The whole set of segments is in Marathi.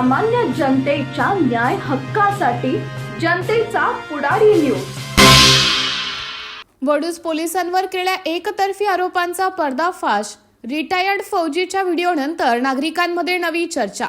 सामान्य जनतेच्या न्याय हक्कासाठी जनतेचा पुढारी न्यूज। वडूज पोलिसांवर केलेल्या एकतर्फी आरोपांचा पर्दाफाश। रिटायर्ड फौजीच्या व्हिडिओनंतर नागरिकांमध्ये नवी चर्चा।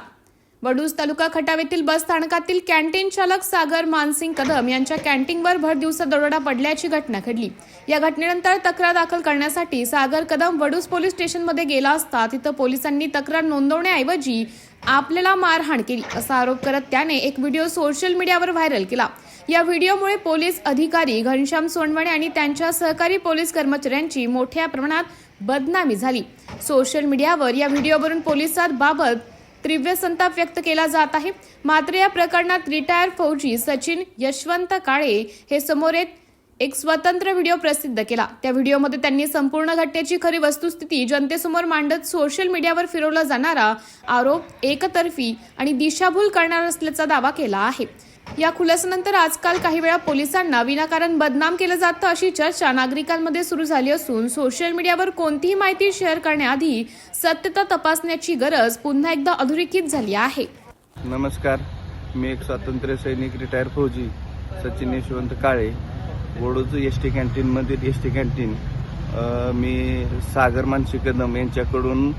वडूज तालुका खटाव येथील बस स्थानकातील कॅन्टीन चालक सागर मानसिंग कदम यांच्या कॅन्टीनवर भरदिवसा दरोडा पडल्याची घटना घडली। या घटनेनंतर तक्रार दाखल करण्यासाठी सागर कदम वडूज पोलीस स्टेशनमध्ये गेला असता तिथं पोलिसांनी तक्रार नोंदवण्याऐवजी आपल्याला मारहाण केली असा आरोप करत त्याने एक व्हिडिओ सोशल मीडियावर व्हायरल केला। या व्हिडिओमुळे पोलीस अधिकारी घनश्याम सोनवणे आणि त्यांच्या सहकारी पोलीस कर्मचाऱ्यांची मोठ्या प्रमाणात बदनामी झाली। सोशल मीडियावर या व्हिडिओवरून पोलिसांबाबत तीव्र संताप व्यक्त केला जात आहे। मात्र या प्रकरणात रिटायर फौजी सचिन यशवंत काळे हे समोर एक स्वतंत्र व्हिडिओ प्रसिद्ध केला। त्या व्हिडिओमध्ये त्यांनी संपूर्ण घटनेची खरी वस्तुस्थिती जनतेसमोर मांडत सोशल मीडियावर फिरवला जाणारा आरोप एकतर्फी आणि दिशाभूल करणार असल्याचा दावा केला आहे। या खुलासानंतर आजकाल काही वेळा पोलिसांना विनाकारण बदनाम केलं जातं अशी चर्चा नागरिकांमध्ये सुरू झाली असून सोशल मीडियावर कोणतीही माहिती शेअर करण्याआधी सत्यता तपासण्याची गरज पुन्हा एकदा अधोरेखित झाली आहे। नमस्कार, मी एक स्वातंत्र्य सैनिक रिटायर फौजी सचिन यशवंत काळे, वडूज एसटी कॅन्टीन मधील एसटी कॅन्टीन मी सागर मानसिंग कदम यांच्याकडून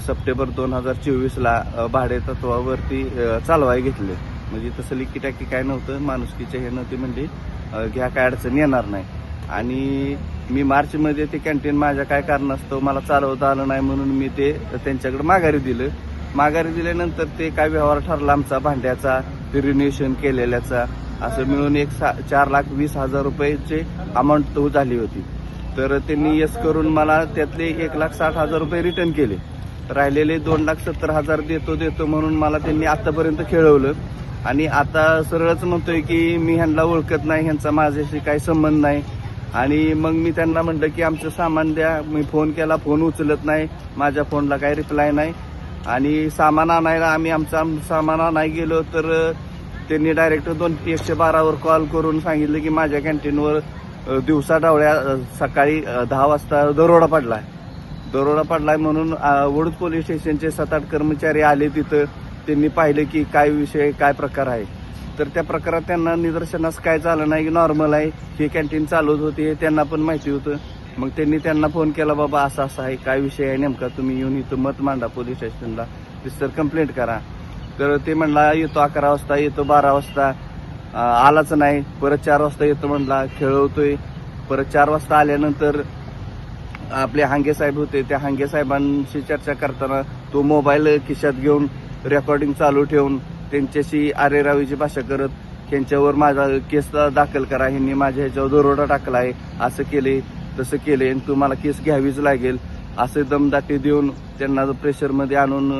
सप्टेंबर 2024 ला भाडे तत्वावरती चालवाय घेतले। म्हणजे तसं लिकीटाकी काय नव्हतं, माणुसकीच्या हे नव्हते, म्हणजे घ्या काय अडचण येणार नाही। आणि मी मार्च मध्ये ते कॅन्टीन माझ्या काय कारणास्तव मला चालवता आलं नाही म्हणून मी ते त्यांच्याकडे माघारी दिलं। माघारी दिल्यानंतर ते काय व्यवहार ठरला आमचा भांड्याचा, ते रिन्युएशन केलेल्याचा, असं मिळून 4,20,000 रुपयाची अमाऊंट झाली होती। तर त्यांनी यस करून मला त्यातले 1,60,000 रुपये रिटर्न केले। राहिलेले 2,70,000 देतो म्हणून मला त्यांनी आतापर्यंत खेळवलं आणि आता सरळच म्हणतोय की मी ह्यांना ओळखत नाही, ह्यांचा माझ्याशी काही संबंध नाही। आणि मग मी त्यांना म्हटलं की आमचं सामान द्या। मी फोन केला, फोन उचलत नाही, माझ्या फोनला काही रिप्लाय नाही। आणि सामान आणायला आम्ही आमचं सामान आणायला गेलो तर त्यांनी डायरेक्ट 112वर कॉल करून सांगितलं की माझ्या कॅन्टीनवर दिवसा डावळ्या सकाळी 10 वाजता दरोडा पडलाय म्हणून वडूज पोलीस स्टेशनचे 7-8 कर्मचारी आले तिथं। त्यांनी पाहिलं की काय विषय, काय प्रकार आहे। तर त्या प्रकारात त्यांना निदर्शनास काय झालं नाही, की नॉर्मल आहे, हे कॅन्टीन चालवत होते हे त्यांना पण माहिती होतं। मग त्यांना फोन केला, बाबा असं आहे, काय विषय आहे नेमका, तुम्ही येऊन इथं मत मांडा पोलीस स्टेशनला, रिस्टर कंप्लेंट करा। तर ते म्हणला येतो 11 वाजता, येतो 12 वाजता, आलाच नाही। परत 4 वाजता येतो म्हणला, खेळवतोय। परत 4 वाजता आल्यानंतर आपले हांगे साहेब होते, त्या हांगे साहेबांशी चर्चा करताना तो मोबाईल खिशात घेऊन रेकॉर्डिंग चालू ठेवून त्यांच्याशी आरेरावीची भाषा करत त्यांच्यावर माझा केस दाखल करा, ह्यांनी माझ्या ह्याच्यावर दरोडा टाकला आहे, असं केले तसं केले, तुम्हाला केस घ्यावीच लागेल असे दमदाटी देऊन त्यांना प्रेशरमध्ये आणून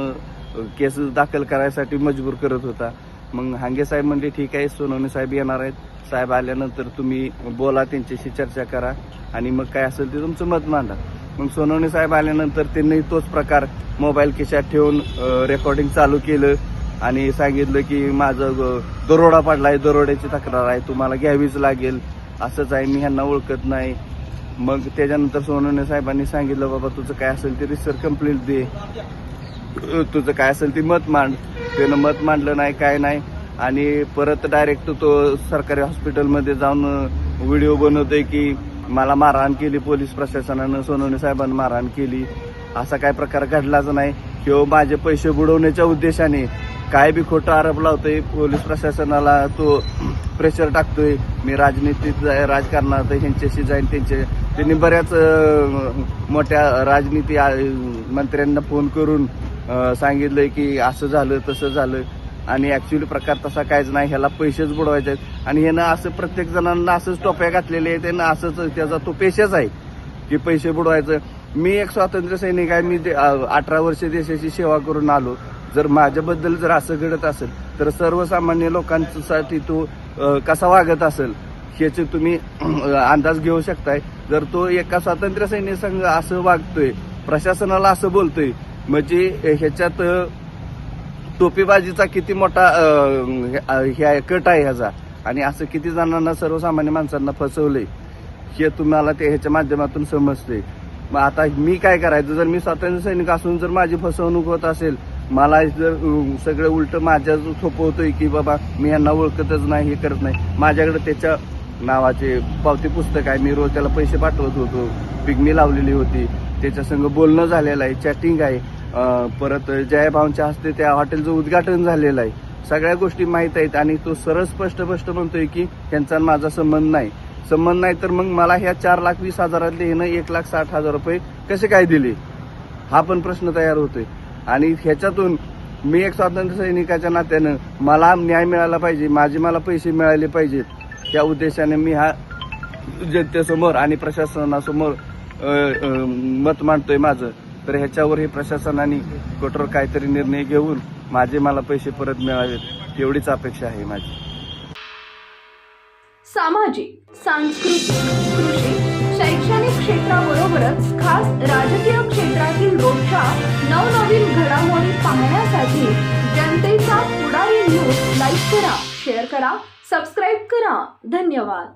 केस दाखल करायसाठी मजबूर करत होता। मग हांगे साहेब म्हणले ठीक आहे, सोनवणे साहेब येणार आहेत, साहेब आल्यानंतर तुम्ही बोला, त्यांच्याशी चर्चा करा आणि मग काय असेल ते तुमचं मत मांडा। मग सोनवणे साहेब आल्यानंतर त्यांनी तोच प्रकार मोबाईल खिशात ठेवून रेकॉर्डिंग चालू केलं आणि सांगितलं की माझं दरोडा पडलाय, दरोड्याची तक्रार आहे, तुम्हाला घ्यावीच लागेल, असंच आहे, मी ह्यांना ओळखत नाही। मग त्याच्यानंतर सोनवणे साहेबांनी सांगितलं बाबा तुझं काय असेल ते रिसर कंप्लेंट दे, तुझं काय असेल ते मत मांड। त्यानं मत मांडलं नाही, काय नाही, आणि परत डायरेक्ट तो सरकारी हॉस्पिटलमध्ये जाऊन व्हिडिओ बनवतोय की मला मारहाण केली पोलीस प्रशासनानं, सोनवणे साहेबांनी मारहाण केली, असा काय प्रकार घडलाच नाही। किंवा माझे पैसे बुडवण्याच्या उद्देशाने काय बी खोटं आरोप लावतोय, पोलीस प्रशासनाला तो प्रेशर टाकतोय, मी राजनीतीत राजकारणात ह्यांच्याशी जाईन, त्यांनी बऱ्याच मोठ्या राजनीती मंत्र्यांना फोन करून सांगितलंय की असं झालं तसं झालं, आणि ऍक्च्युअली प्रकार तसा काहीच नाही, ह्याला पैसेच बुडवायचे आहेत। आणि ह्यानं असं प्रत्येक जणांना असंच टोप्या घातलेले आहेत, त्यांना असंच त्याचा तो पेशाच आहे की पैसे बुडवायचं। मी एक स्वातंत्र्य सैनिक आहे, मी 18 वर्ष देशाची सेवा करून आलो। जर माझ्याबद्दल जर असं घडत असेल तर सर्वसामान्य लोकांसाठी तो कसा वागत असेल ह्याचे तुम्ही अंदाज घेऊ शकताय। जर तो एका स्वातंत्र्य सैनिक संघ असं वागतोय, प्रशासनाला असं बोलतोय, म्हणजे ह्याच्यात टोपीबाजीचा किती मोठा कट आहे ह्याचा, आणि असं किती जणांना सर्वसामान्य माणसांना फसवलंय हे तुम्हाला ह्याच्या माध्यमातून समजते। मग आता मी काय करायचं, जर मी स्वातंत्र्य सैनिक असून जर माझी फसवणूक होत असेल मला जर सगळं उलट माझ्या सोपवतोय की बाबा मी यांना ओळखतच नाही, हे करत नाही. माझ्याकडे त्याच्या नावाचे पावती पुस्तक आहे, मी रोज त्याला पैसे पाठवत होतो, पिगमी लावलेली होती, त्याच्या संग बोलणं झालेलं आहे, चॅटिंग आहे. परत जयभावच्या हस्ते त्या हॉटेलचं उद्घाटन झालेलं आहे. सगळ्या गोष्टी माहीत आहेत आणि तो सरळ स्पष्ट म्हणतोय की त्यांचा माझा संबंध नाही. तर मग मला ह्या 4,20,000 ह्यानं 1,60,000 रुपये कसे काय दिले, हा पण प्रश्न तयार होतोय. आणि ह्याच्यातून मी एक स्वातंत्र्य सैनिकाच्या नात्यानं मला न्याय मिळाला पाहिजे, मला पैसे मिळाले पाहिजेत, त्या उद्देशाने मी हा जनतेसमोर आणि प्रशासनासमोर मत मांडतोय माझं. तर ह्याच्यावर हे प्रशासनाने कठोर काहीतरी निर्णय घेऊन मला पैसे परत मिळावेत एवढीच अपेक्षा आहे माझी. सामाजिक, सांस्कृतिक, कृषी, शैक्षणिक क्षेत्राबरोबरच खास राजकीय क्षेत्रातील रोजच्या नवनवीन घडामोडी पाहण्यासाठी जनतेचा पुढारी न्यूज लाईक करा, शेअर करा, सबस्क्राईब करा. धन्यवाद.